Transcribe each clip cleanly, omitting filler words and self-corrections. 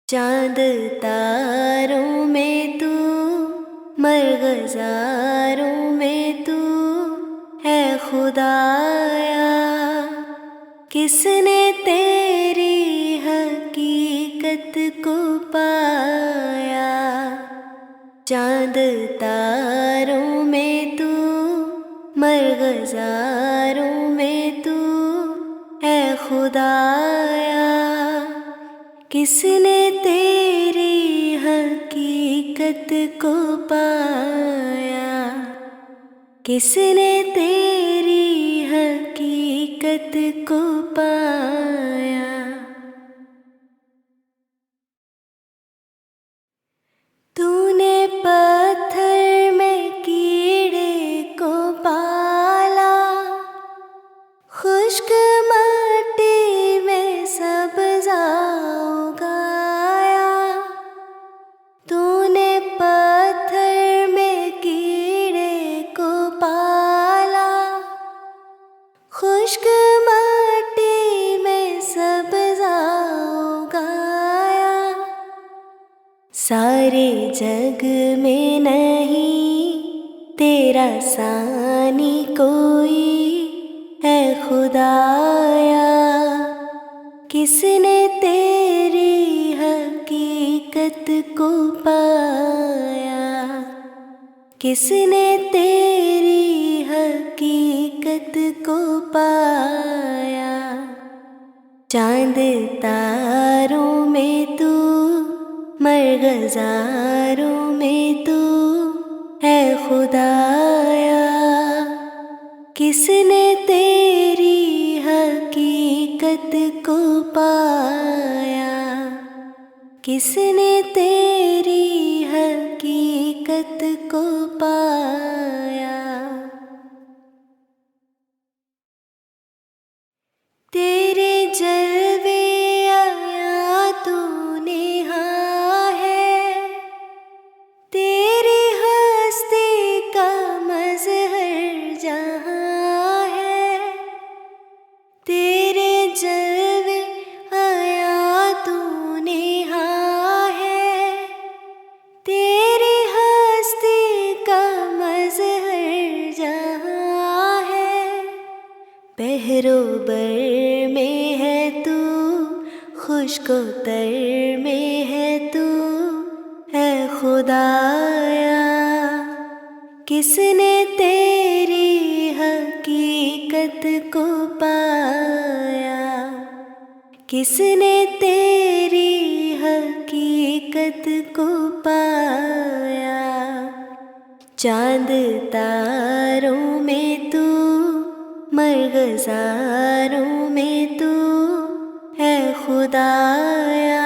چاند تاروں میں تو، مرغزاروں میں تو ہے خدایا، کس نے تیری حقیقت کو پایا؟ چاند تاروں میں تو، مرغزاروں میں تو ہے خدایا، کس نے تیری حقیقت کو پایا؟ کس نے تیری حقیقت کو پایا؟ تو نے پتھر میں کیڑے کو پالا، خشک مٹی میں سبزہ اگایا۔ تو نے پتھر میں کیڑے کو پالا، خشک مٹی میں سبزہ اگایا۔ سارے جگ میں نہیں تیرا ثانی کوئی ہے خدایا، کس نے تیری حقیقت کو پایا؟ کس نے تیری حقیقت کو پایا؟ چاند تاروں میں تو، مرغزاروں میں تو ہے خدایا، کس نے تیری حقیقت کو پایا؟ کس نے تیری حقیقت کو پایا؟ تیرے جلوے آیا تو نہا ہے، تیری ہستی کا مظہر جہاں ہے۔ تیرے جلوے آیا تو نہا ہے، تیری ہستی کا مظہر جہاں ہے۔ بحر و بر میں ہے تو، خشک و تر میں ہے تو ہے خدایا، کس نے تیری حقیقت کو پایا؟ کس نے تیری حقیقت کو پایا؟ چاند تاروں میں تو، مرغزاروں میں تو ہے خدایا،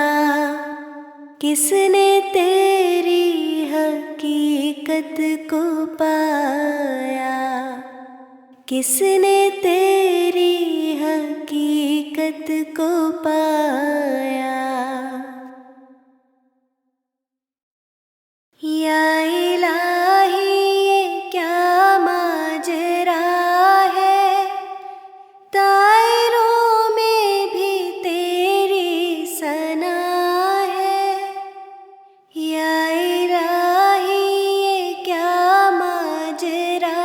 کس نے تیری حقیقت کو پایا؟ کس نے تیری حقیقت کو پایا؟ یا الہی یہ کیا ماجرا ہے، طائروں میں بھی تیری ثنا ہے۔ یا الہی یہ کیا ماجرا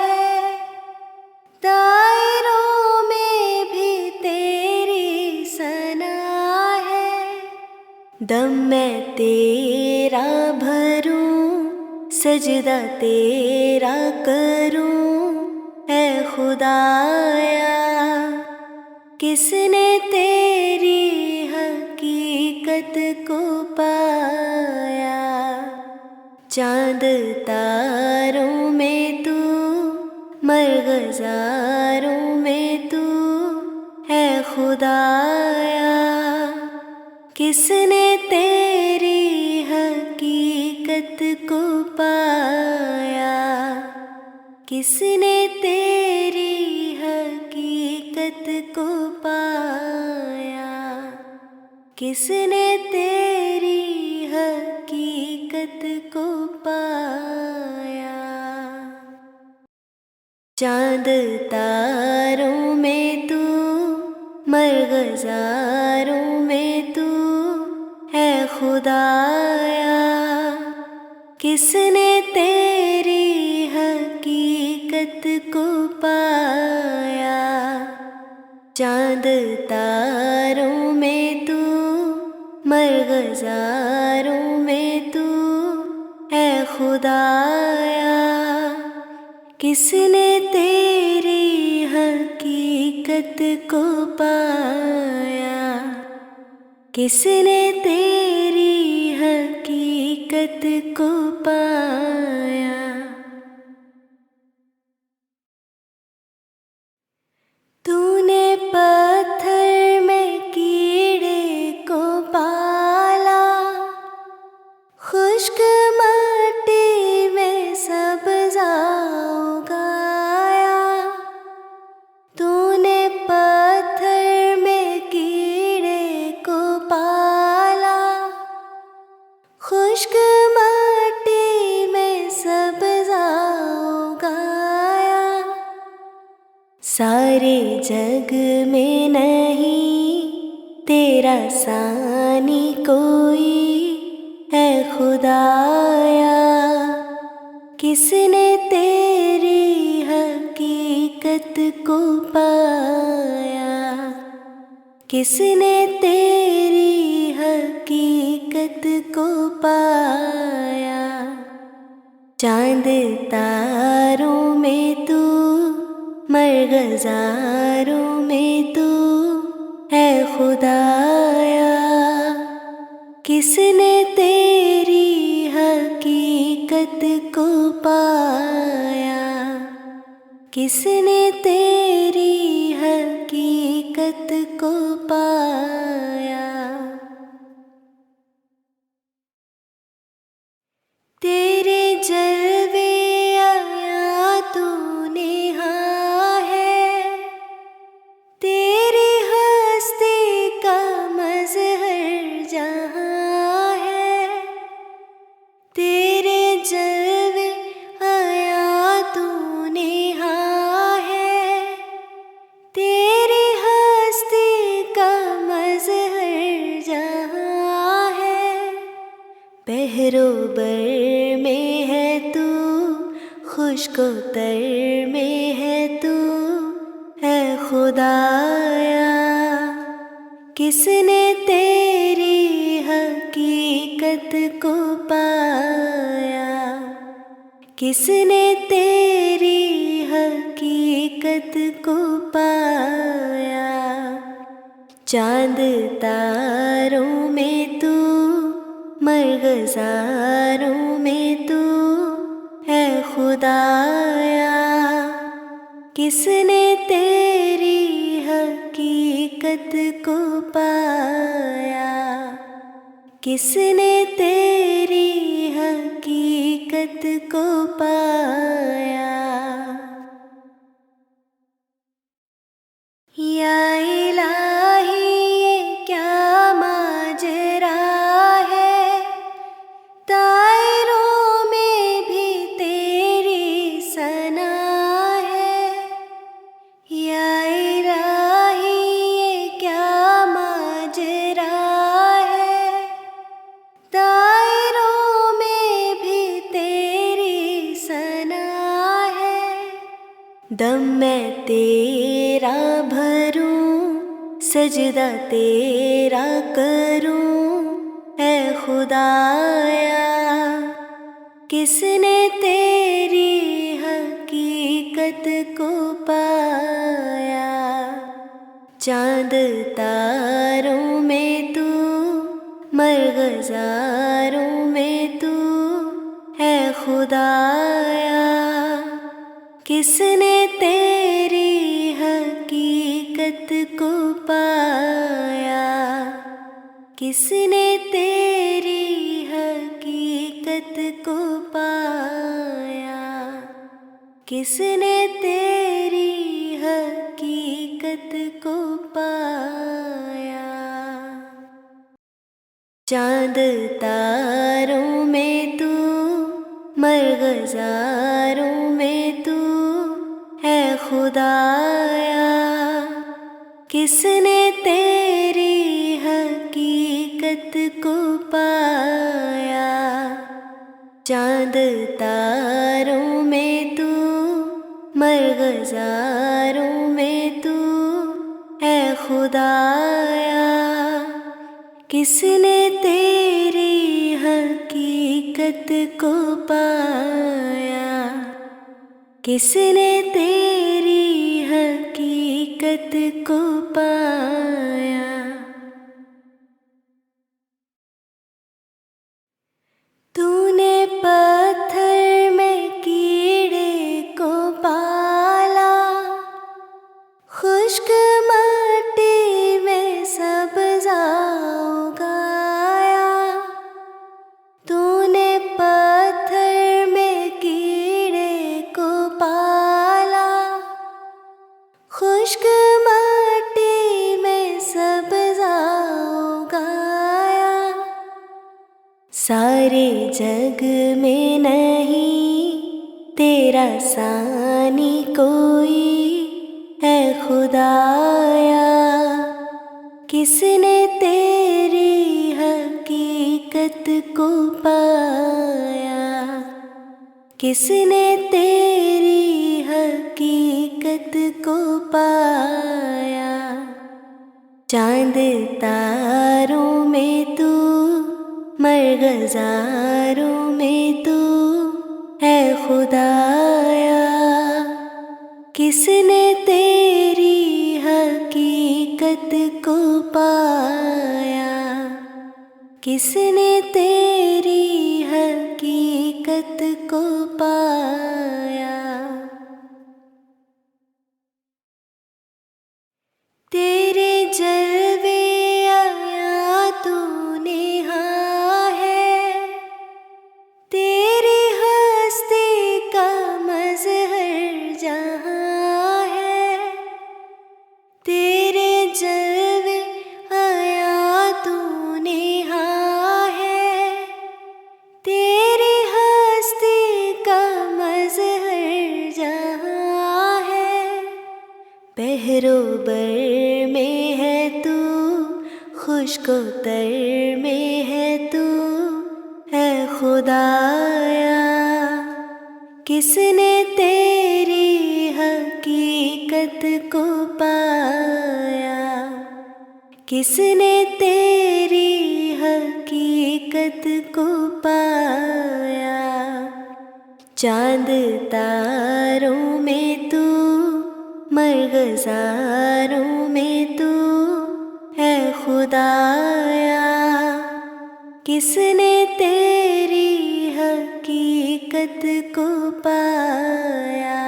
ہے، طائروں میں بھی تیری ثنا ہے۔ دم میں تیرا بھروں، سجدہ تیرا کروں اے خدایا، کس نے تیری حقیقت کو پایا؟ چاند تاروں میں تو، مرغزاروں میں تو ہے خدایا، کس نے تیری حقیقت کو پایا؟ کس نے تیری حقیقت کو پایا؟ کس نے تیری حقیقت کو پایا؟ چاند تاروں میں تو، مرغزاروں میں تو خدایا کس نے تیری حقیقت کو پایا، چاند تاروں میں تو مرغزاروں میں تو اے خدایا، کس نے تیری حقیقت کو پایا، کس نے تیری حقیقت کو پایا۔ تو نے پتھر میں کیڑے کو پالا، خشک مٹی میں سبزہ اگایا، تو نے پتھر میں کیڑے کو پالا، خشک مٹی میں سبزہ اگایا، سارے جگ میں نہیں تیرا ثانی کوئی اے خدایا، کس نے تیری حقیقت کو پایا، کس نے تیری حقیقت کو پایا، چاند تاروں میں تو مرغزاروں میں تو اے خدایا، کس نے تیری حقیقت کو پایا، کس نے تیری حقیقت کو پایا۔ تیرے جلوے آیا تو نہا ہے، تیری ہستی کا مظہر جہاں ہے، تیرے جلوے آیا تو نہا ہے، تیری ہستی کا مظہر جہاں ہے، بحر و بر میں ہے تو خشک و تر میں ہے تو اے خدایا، کس نے تیری حقیقت کو پایا، کس نے تیری حقیقت کو پایا، چاند تاروں میں تو مرغزاروں میں تو اے خدایا، کس نے تیری حقیقت کو پایا، کس نے تیری حقیقت کو پایا۔ یا الہی یہ کیا ماجرا ہے، طائروں میں بھی تیری ثنا ہے، یا الہی یہ کیا ماجرا ہے، طائروں میں بھی تیری ثنا ہے، دم میں تیرا بھروں سجدہ تیرا کروں اے خدایا، کس نے تیری حقیقت کو پایا، چاند تاروں میں تو مرغزاروں میں تو اے خدایا، کس نے تیری حقیقت کو پایا، کس نے تیری حقیقت کو پایا، کس نے تیری حقیقت کو پایا، چاند تاروں میں تو مرغزاروں میں تو اے خدایا، کس نے تیری حقیقت حقیقت کو پایا، چاند تاروں میں تو، مرغزاروں میں تو ہے خدایا، کس نے تیری حقیقت کو پایا، کس نے تیری حقیقت کو پایا۔ تو نے پتھر میں کیڑے کو پالا، خشک مٹی میں سبزہ اگایا، تو نے پتھر میں کیڑے کو پالا، خشک مٹی میں سبزہ اگایا، سارے جگ میں نہیں تیرا ثانی کوئی ہے خدایا، کس نے تیری حقیقت کو پایا، کس نے تیری حقیقت کو پایا، چاند تاروں میں تو، مرغزاروں میں تو ہے خدایا، کس نے تیری حقیقت کو پایا، کس نے تیری حقیقت کو پایا۔ تیرے جلوے آیا تو نہا ہے، تیری ہستی کا مظہر جہاں ہے، تیرے جلوے آیا تو نہا ہے، تیری ہستی کا مظہر جہاں ہے، بحر و بر میں ہے تو، خشک و تر میں ہے تو ہے خدایا، کس نے تیری حقیقت کو پایا، کس نے تیری حقیقت کو پایا، چاند تاروں میں تو، مرغزاروں میں تو ہے خدایا، کس نے تیری حقیقت کو پایا،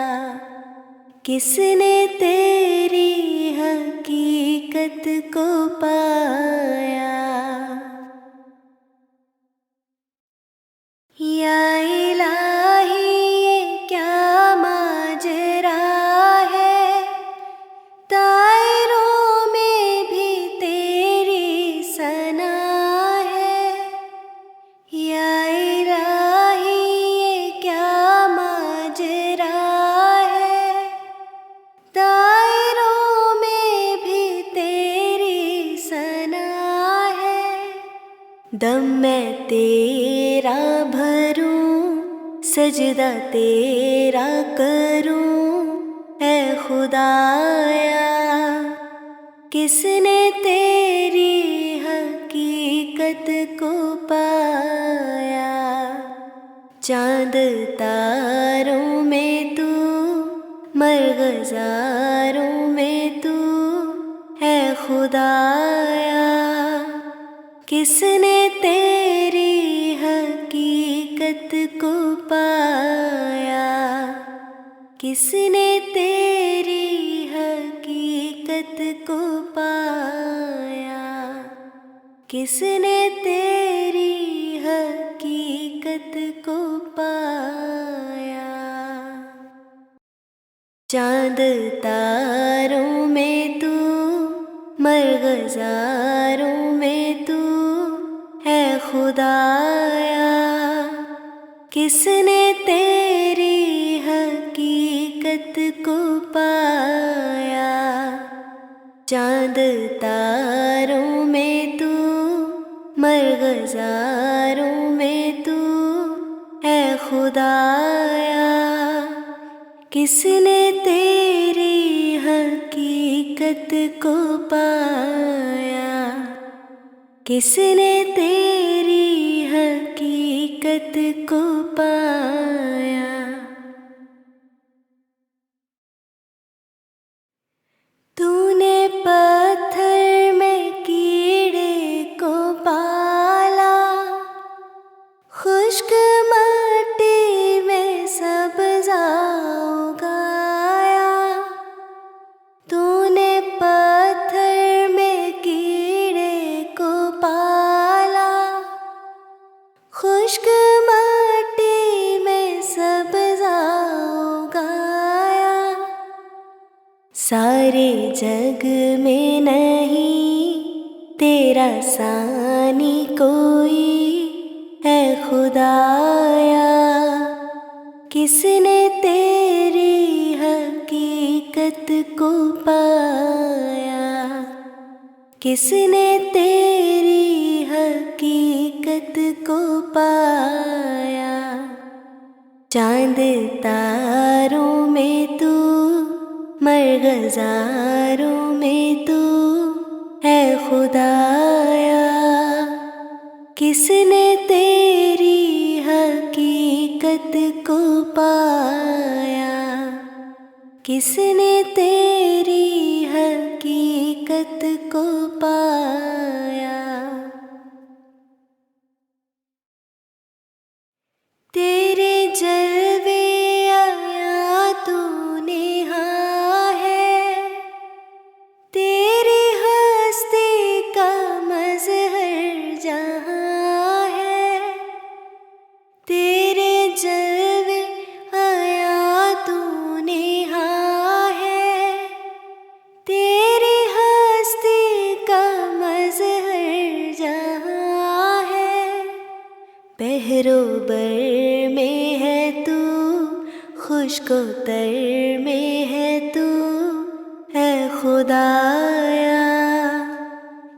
کس نے تیری حقیقت کو پایا۔ یا الہی یہ کیا ماجرا ہے، طائروں میں بھی تیری ثنا ہے، یا الہی یہ کیا ماجرا ہے، طائروں میں بھی تیری ثنا ہے، دم میں تیرا بھروں، سجدہ تیرا کروں اے خدایا، کس نے تیری حقیقت کو پایا، چاند تاروں میں تو، مرغزاروں میں تو ہے خدایا، کس نے تیری حقیقت کو پایا، کس نے تیری حقیقت کو پایا، کس نے تیری حقیقت کو پایا، چاند تاروں میں تو، مرغزاروں میں تو ہے خدایا، کس نے تیری حقیقت کو پایا، چاند تاروں میں تو، مرغزاروں میں تو ہے خدایا، کس نے تیری حقیقت کو پایا، کس نے تیری حقیقت کو پایا۔ تو نے پتھر میں کیڑے کو پالا، خشک مٹی میں سبزہ اگایا۔ تو نے پتھر میں کیڑے کو پالا، خشک مٹی میں سبزہ اگایا۔ سارے جگ میں نہیں تیرا ثانی کوئی ہے خدایا، کس نے تیری حقیقت کو پایا، کس نے تیری حقیقت کو پایا۔ چاند تاروں میں تو، مرغزاروں میں تو ہے خدایا، کس نے تیری حقیقت کو پایا، کس نے تیری حقیقت کو پایا۔ تیرے جلوے آیا تو نہاں ہے، تیری ہستی کا مظہر جہاں ہے۔ تیرے جلوے آیا تو نہاں ہے، تیری ہستی کا مظہر جہاں ہے۔ بحر و بر میں ہے تو، خشک و تر میں ہے تو ہے خدایا،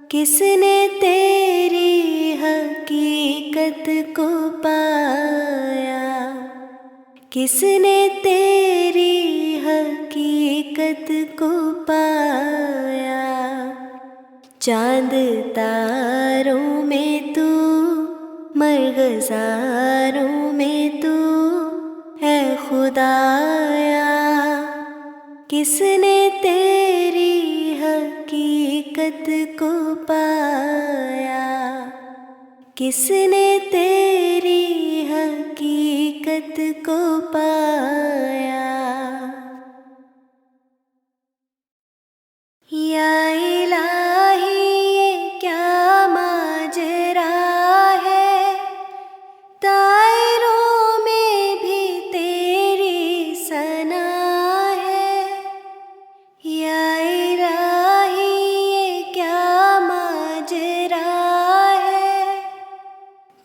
کس نے تیری حقیقت کو پایا، کس نے تیری حقیقت کو پایا۔ چاند تاروں میں تو، مرغزاروں میں تو ہے خدایا، کس نے تیری حقیقت کو پایا، کس نے تیری حقیقت کو پایا۔ یا الہی یہ کیا ماجرا ہے، طائروں میں بھی تیری ثنا ہے۔ یا الہی یہ کیا ماجرا ہے،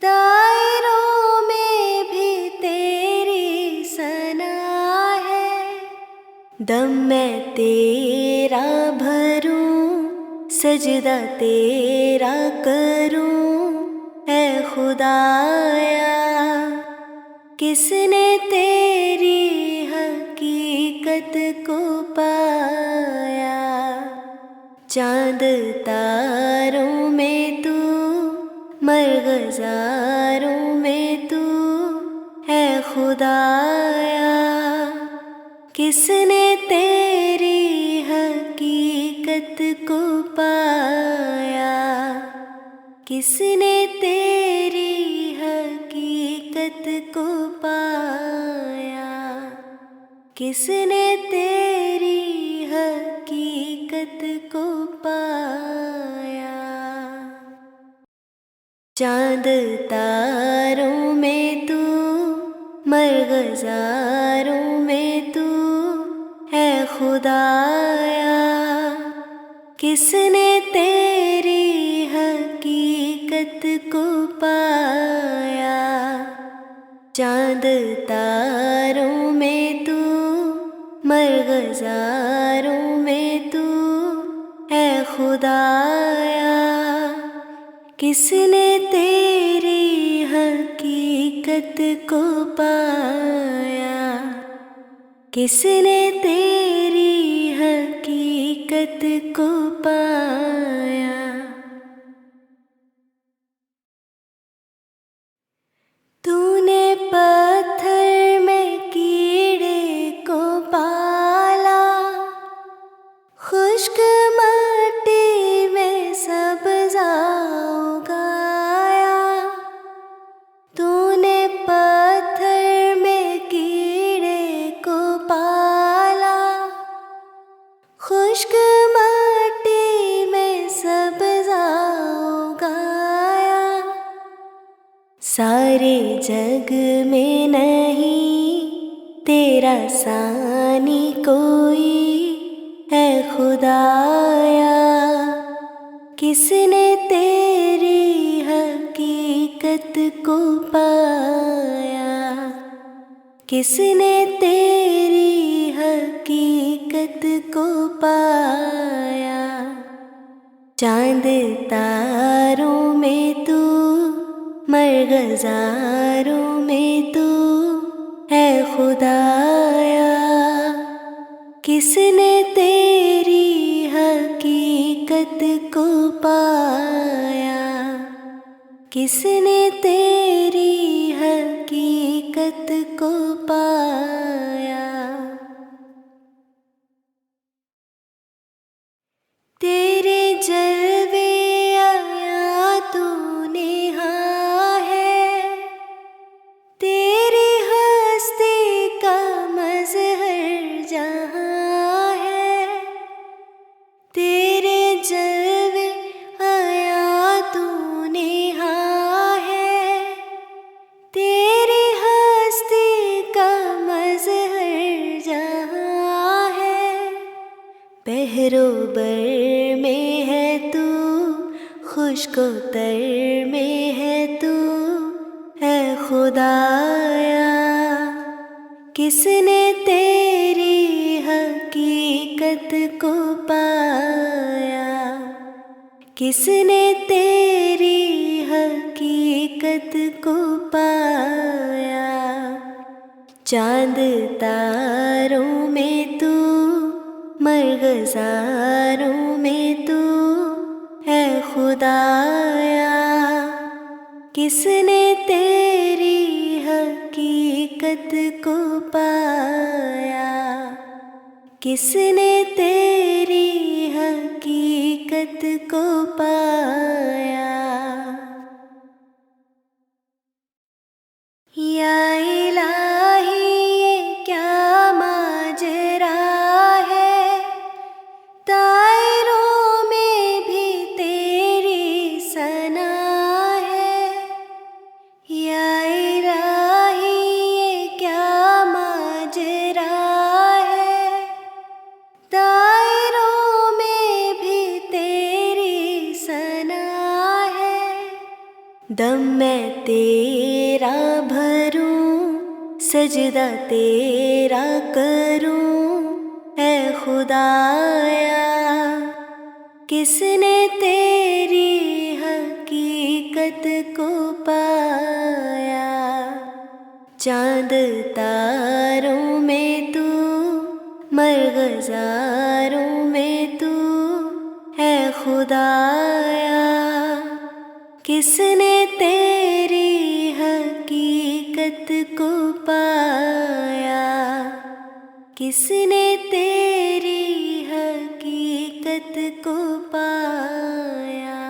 طائروں میں بھی تیری ثنا ہے۔ دم میں تیرا بھروں، سجدہ تیرا کروں اے خدایا، کس نے تیری حقیقت کو پایا۔ چاند تاروں میں تو، مرغزاروں میں تو ہے خدایا، کس نے تیری حقیقت کو پایا، کس نے تیری حقیقت کو پایا، کس نے تیری حقیقت کو پایا۔ چاند تاروں میں تو، مرغزاروں میں تو ہے خدایا، کس نے تیری حقیقت کو پایا۔ چاند تاروں میں تو، مرغزاروں میں تو ہے خدایا، کس نے تیری حقیقت کو پایا، کس نے تیری حقیقت کو پایا۔ تو نے پتھر میں کیڑے کو پالا، خشک مٹی میں سبزہ اگایا۔ تو نے پتھر میں کیڑے کو پالا، خشک مٹی میں سبزہ اگایا۔ سارے جگ میں نہیں تیرا ثانی کوئی ہے خدایا، کس نے تیری حقیقت کو پایا، کس نے تیری حقیقت کو پایا۔ چاند تاروں میں تو، مرغزاروں میں تو ہے خدایا، کس نے تیری حقیقت کو پایا، کس نے تیری حقیقت کو پایا۔ تیرے جلوے آیا تو نہا ہے، تیری ہستی کا مظہر جہاں ہے۔ تیرے جلوے آیا تو نہا ہے، تیری ہستی کا مظہر جہاں ہے۔ بحر و بر میں ہے تو، خشک و تر میں ہے تو ہے خدایا، کس نے تیری حقیقت کو پایا، کس نے تیری حقیقت کو پایا۔ چاند تاروں میں تو، مرغزاروں میں تو ہے خدایا، کس نے تیری حقیقت کو پایا، کس نے تیری حقیقت کو پایا۔ یا الہی یہ کیا ماجرا ہے، طائروں میں بھی تیری ثنا ہے۔ یا الہی یہ کیا ماجرا ہے، طائروں میں بھی تیری ثنا ہے۔ دم میں تیرا بھروں، سجدہ تیرا کروں اے خدایا، کس نے تیری حقیقت کو پایا۔ چاند تاروں میں تو، مرغزاروں میں تو ہے خدایا، کس نے تیری حقیقت کو پایا، کس نے تیری حقیقت کو پایا،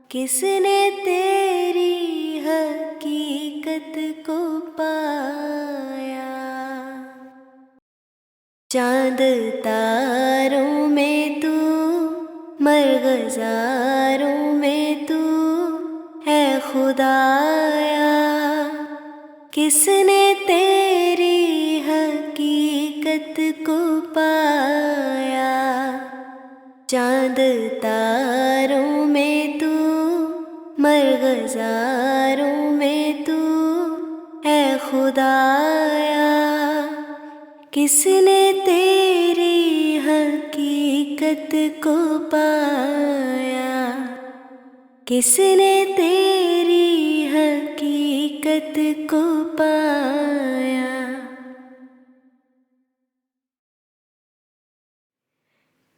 کس نے تیری حقیقت کو پایا۔ چاند تاروں میں تو، مرغزاروں میں تو ہے خدایا، کس نے تیری حقیقت کو پایا۔ چاند تاروں میں تو، مرغزاروں میں تو ہے خدایا، کس نے تیری حقیقت کو پایا، کس نے تیری حقیقت کو پایا؟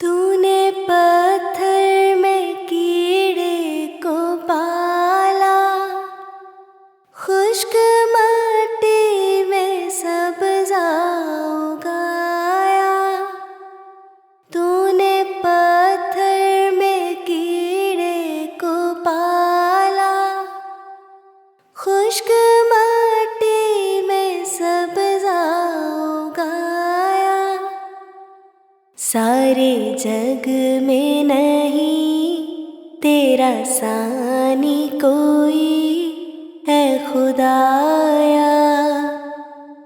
تو نے پتھر میں کیڑے کو پالا، خشک مٹی میں سبزہ اگایا۔ تو نے پتھر میں کیڑے کو پالا، خشک مٹی میں سبزہ اگایا۔ سارے جگ میں نہیں تیرا ثانی کوئی ہے خدایا،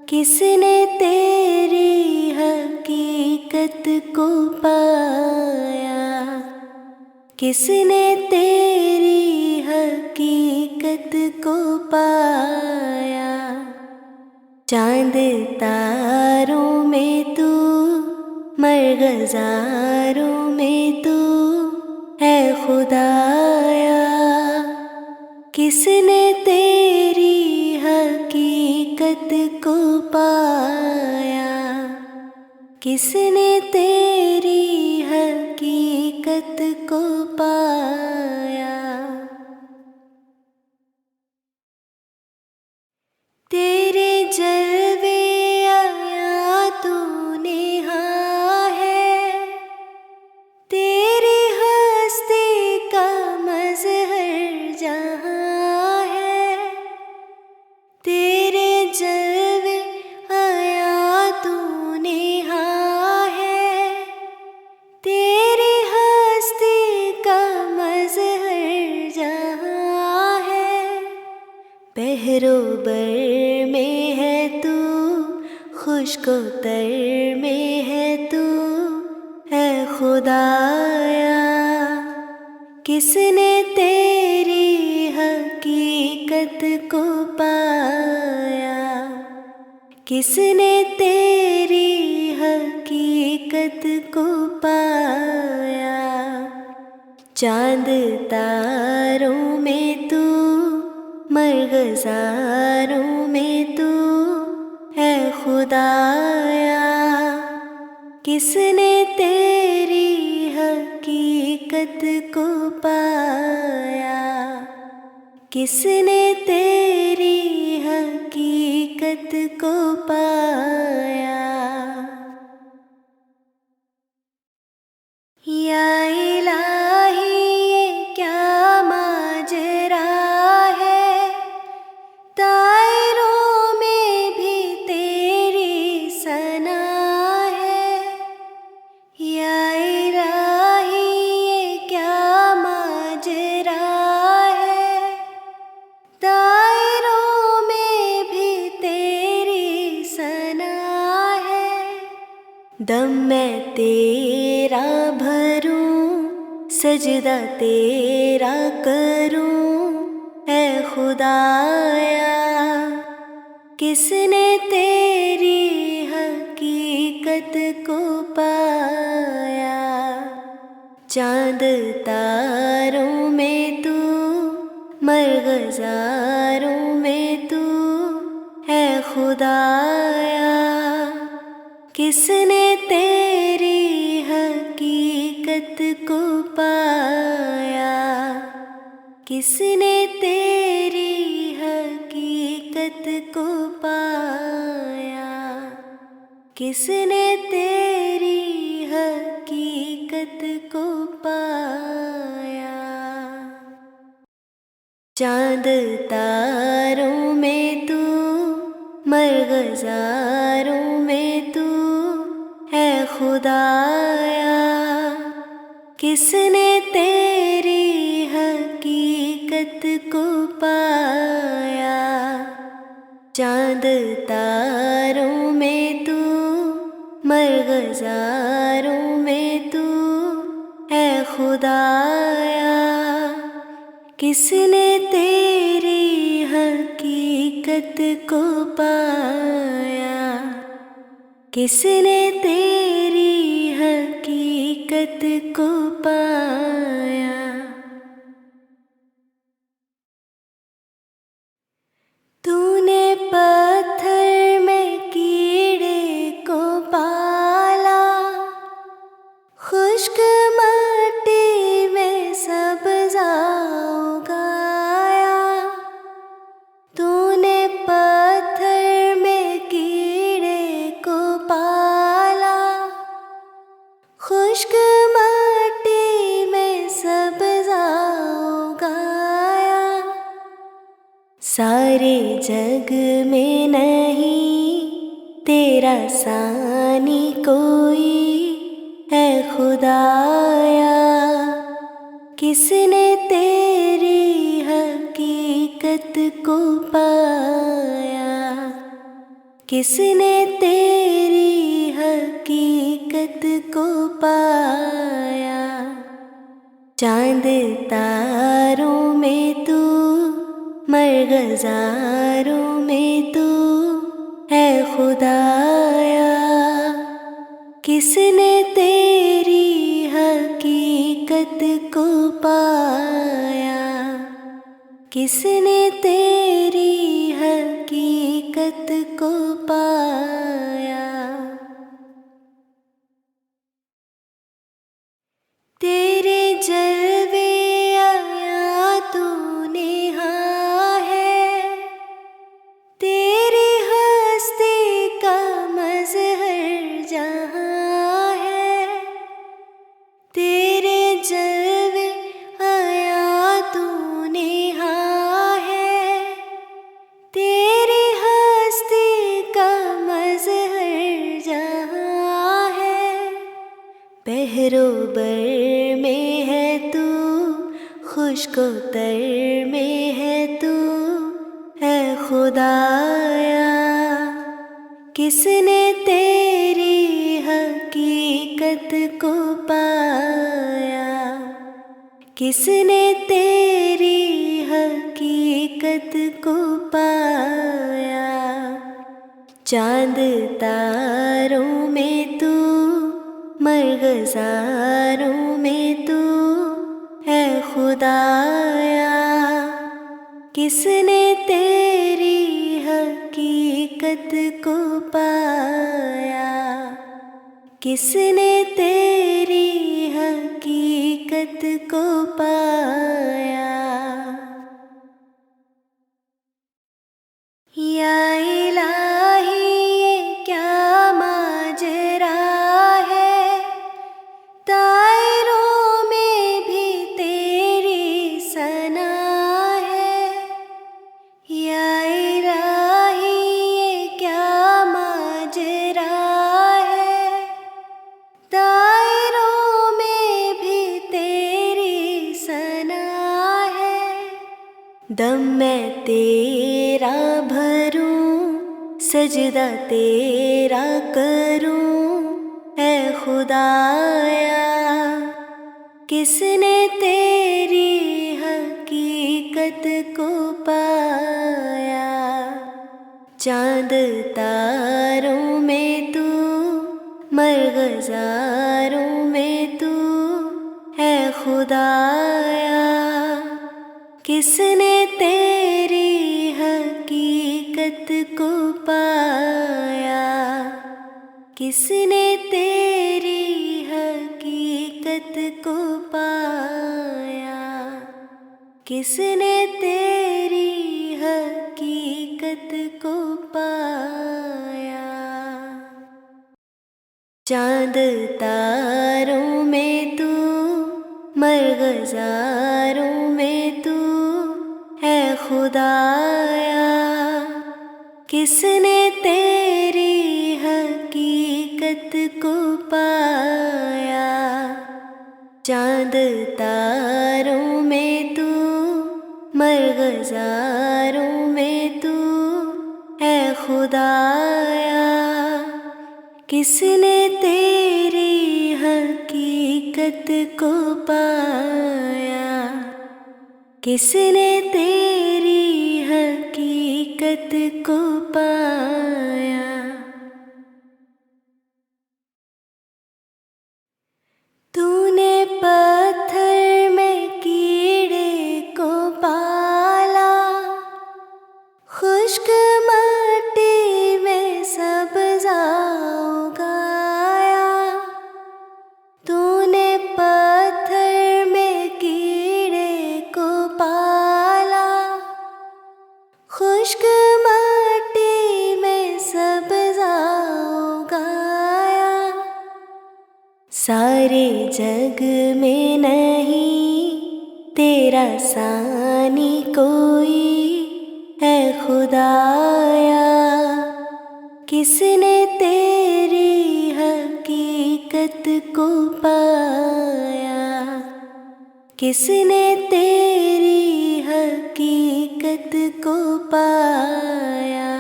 کس نے تیری حقیقت کو پایا؟ کس نے تیری حقیقت کو پایا؟ چاند تاروں میں تو، مرغزاروں میں تو ہے خدایا، کس نے تیری حقیقت کو پایا؟ کس نے تیری حقیقت کو پایا؟ تیرے جلوے آیا تو نہا ہے، تیری ہستی کا مظہر جہاں ہے۔ تیرے جلوے آیا تو نہا ہے، تیری ہستی کا مظہر جہاں ہے۔ بحر و بر میں ہے تو، خشک و تر میں ہے تو ہے خدایا، کس نے تیری حقیقت کو پایا؟ کس نے تیری حقیقت کو پایا؟ چاند تاروں میں تو، مرغزاروں میں تو ہے خدایا، کس نے تیری حقیقت کو پایا؟ کس نے تیری حقیقت کو پایا؟ یا الہی یہ کیا ماجرا ہے، طائروں میں بھی تیری ثنا ہے۔ یا الہی یہ کیا ماجرا ہے، طائروں میں بھی تیری ثنا ہے۔ دم میں تیرا بھروں، سجدہ تیرا کروں اے خدایا، کس نے تیری حقیقت کو پایا؟ چاند تاروں میں تو، مرغزاروں میں تو ہے خدایا، کس نے تیری حقیقت کو پایا؟ کس نے تیری حقیقت کو پایا؟ کس نے تیری حقیقت کو پایا؟ چاند تاروں میں تو، مرغزاروں میں تو ہے خدایا، کس نے تیری حقیقت کو پایا؟ چاند تاروں میں تو، مرغزاروں میں تو ہے خدایا، کس نے تیری حقیقت کو پایا؟ کس نے تیری حقیقت کو پایا؟ سارے جگ میں نہیں تیرا ثانی کوئی ہے خدایا، کس نے تیری حقیقت کو پایا، کس نے تیری حقیقت کو پایا، چاند تاروں میں تو مرغزاروں میں تو ہے خدایا، کس نے تیری حقیقت کو پایا، کس نے تیری حقیقت کو پایا، تیرے جلوے آیا تو نہا ہے، تیری ہستی کا مظہر جہاں ہے، تیرے جلوے آیا تو نہا ہے، تیری ہستی کا مظہر جہاں ہے، بحر و بر میں ہے تو خشک و تر میں ہے تو ہے خدایا، کس نے تیری حقیقت کو پایا، کس نے تیری حقیقت کو پایا، چاند تاروں میں تو مرغزاروں میں تو ہے خدایا، کس نے تیری حقیقت کو پایا، کس نے تیری حقیقت کو پایا، یا الہی یہ کیا ماجرا ہے، طائروں میں بھی تیری ثنا ہے، یا الہی یہ کیا ماجرا ہے، طائروں میں بھی تیری ثنا ہے، دم میں تیرا بھروں سجدہ تیرا کروں اے خدایا، کس نے تیری حقیقت کو پایا، چاند تاروں میں تو مرغزاروں میں تو ہے خدایا، کس نے تیری حقیقت کو پایا، کس نے تیری حقیقت کو پایا، کس نے تیری حقیقت کو پایا، چاند تاروں میں تو مرغزاروں میں تو ہے خدایا، کس نے تیری حقیقت کو پایا، چاند تاروں میں تو مرغزاروں میں تو ہے خدایا، کس نے تیری حقیقت کو پایا، کس نے تیری حقیقت کو پایا، تو نے پتھر میں کیڑے کو پالا، خشک مٹی میں سبزہ اگایا، تو نے پتھر میں کیڑے کو پالا، خشک مٹی میں سبزہ اگایا، سارے جگ میں نہیں تیرا ثانی کوئی ہے کس نے تیری حقیقت کو پایا، کس نے تیری حقیقت کو پایا،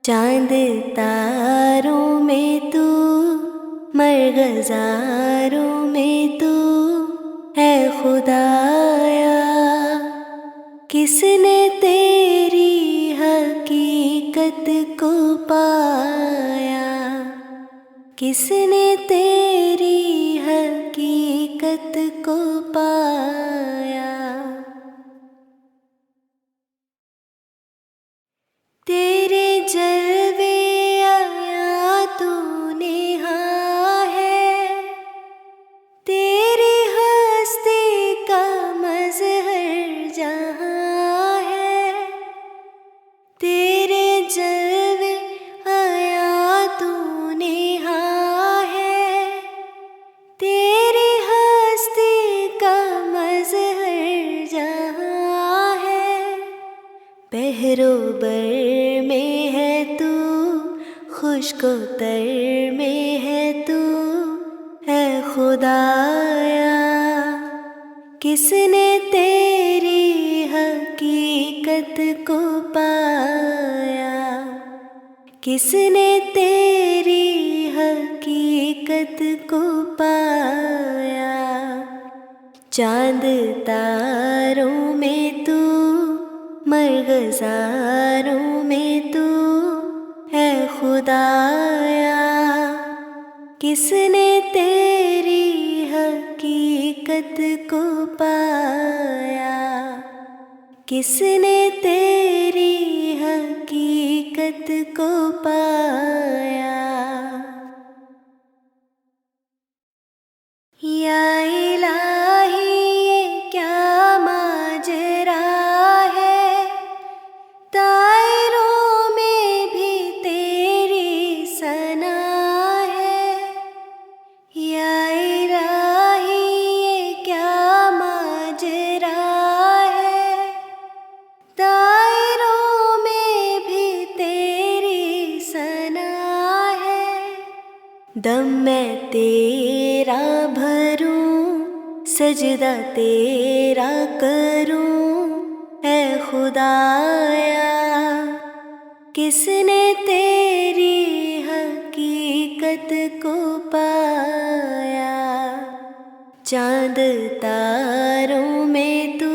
چاند تاروں میں تو، مرغزاروں میں تو ہے خدایا، کس نے تیری حقیقت کو پایا، کس نے تیری حقیقت کو پایا۔ تیرے جلوے آیا تو نہا ہے، تیری ہستی کا مظہر جہاں ہے، تیرے جلوے آیا تو نہا ہے، تیری ہستی کا مظہر جہاں ہے، بحر و بر میں ہے تو، خشک و تر میں ہے تو ہے خدایا، کس نے تیری حقیقت کو پایا، کس نے تیری حقیقت کو پایا، چاند تاروں میں تو، مرغزاروں میں تو ہے خدایا، کس نے تیری حقیقت کو پایا، کس نے تیری حقیقت کو پایا۔ یا الہی یہ کیا ماجرا ہے، طائروں میں بھی تیری ثنا ہے، یا الہی یہ کیا ماجرا ہے، طائروں میں بھی تیری ثنا ہے، دم میں تیرا بھروں، سجدہ تیرا کروں اے خدایا، کس نے تیری حقیقت کو پایا، چاند تاروں میں تو،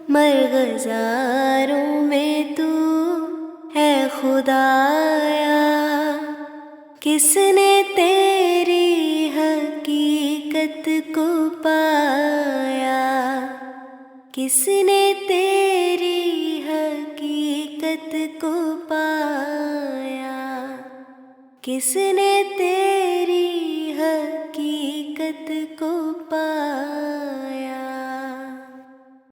مرغزاروں میں تو ہے خدایا، کس نے تیری حقیقت کو پایا، کس نے تیری حقیقت کو پایا، کس نے تیری حقیقت کو پایا۔